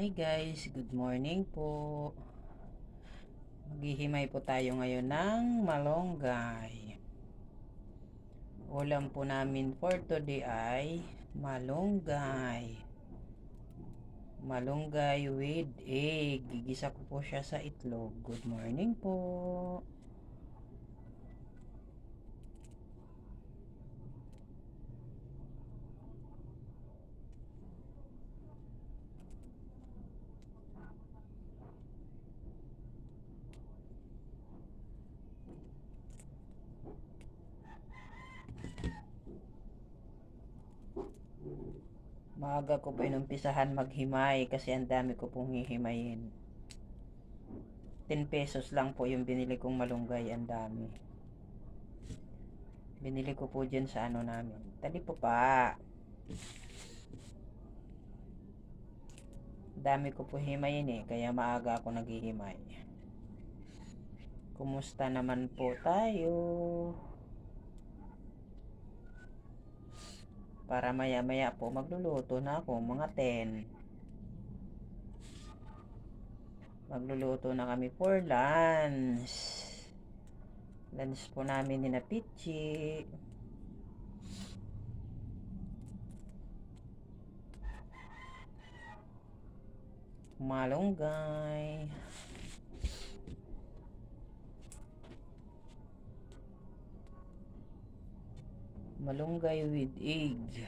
Hi guys, good morning po. Maghihimay po tayo ngayon ng malunggay. Ulam po namin for today ay malunggay. Malunggay with egg. Gigisa ko po siya sa itlog. Good morning po. Maaga ko po inumpisahan maghimay kasi ang dami ko pong hihimayin. 10 pesos lang po yung binili kong malunggay, ang dami. Binili ko po dyan sa ano namin. Tali po pa. Dami ko po himayin kaya maaga ako naghihimay. Kumusta naman po tayo? Para maya maya po magluluto na ako mga 10. Magluluto na kami for lunch. Lunch po namin ni na Pichi. Malunggay. Malunggay with egg.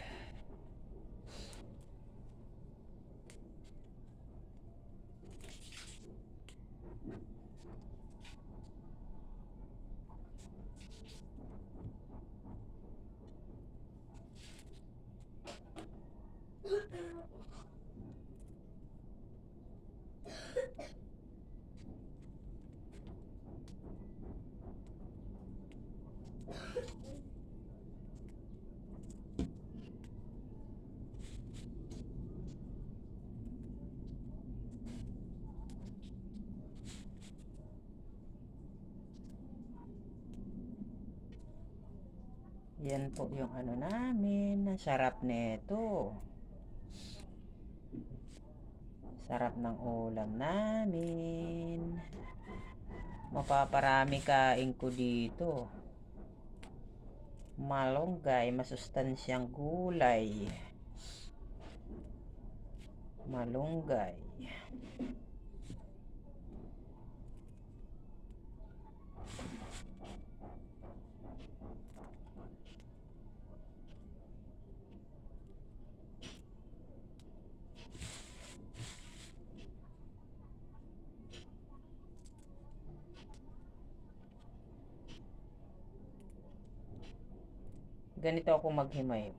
Yan po yung ano namin. Ang sarap nito. Sarap ng ulam namin. Mapaparami kain ko dito. Malunggay, masustansyang gulay. Malunggay. Ganito ako maghimay.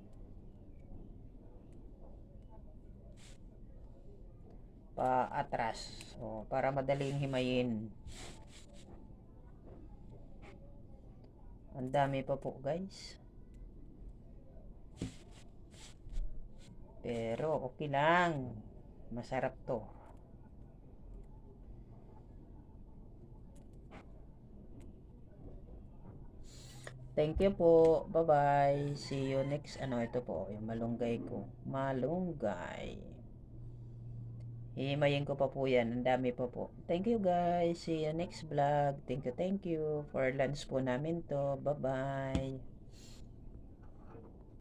Pa atras. So, para madaling himayin. Ang dami pa po guys. Pero okay lang. Masarap to. Thank you po. Bye-bye. See you next. Ano ito po, yung malunggay ko. Malunggay. Hihimayin ko pa po yan. Ang dami pa po. Thank you guys. See you next vlog. Thank you, thank you. For lunch po namin to. Bye-bye.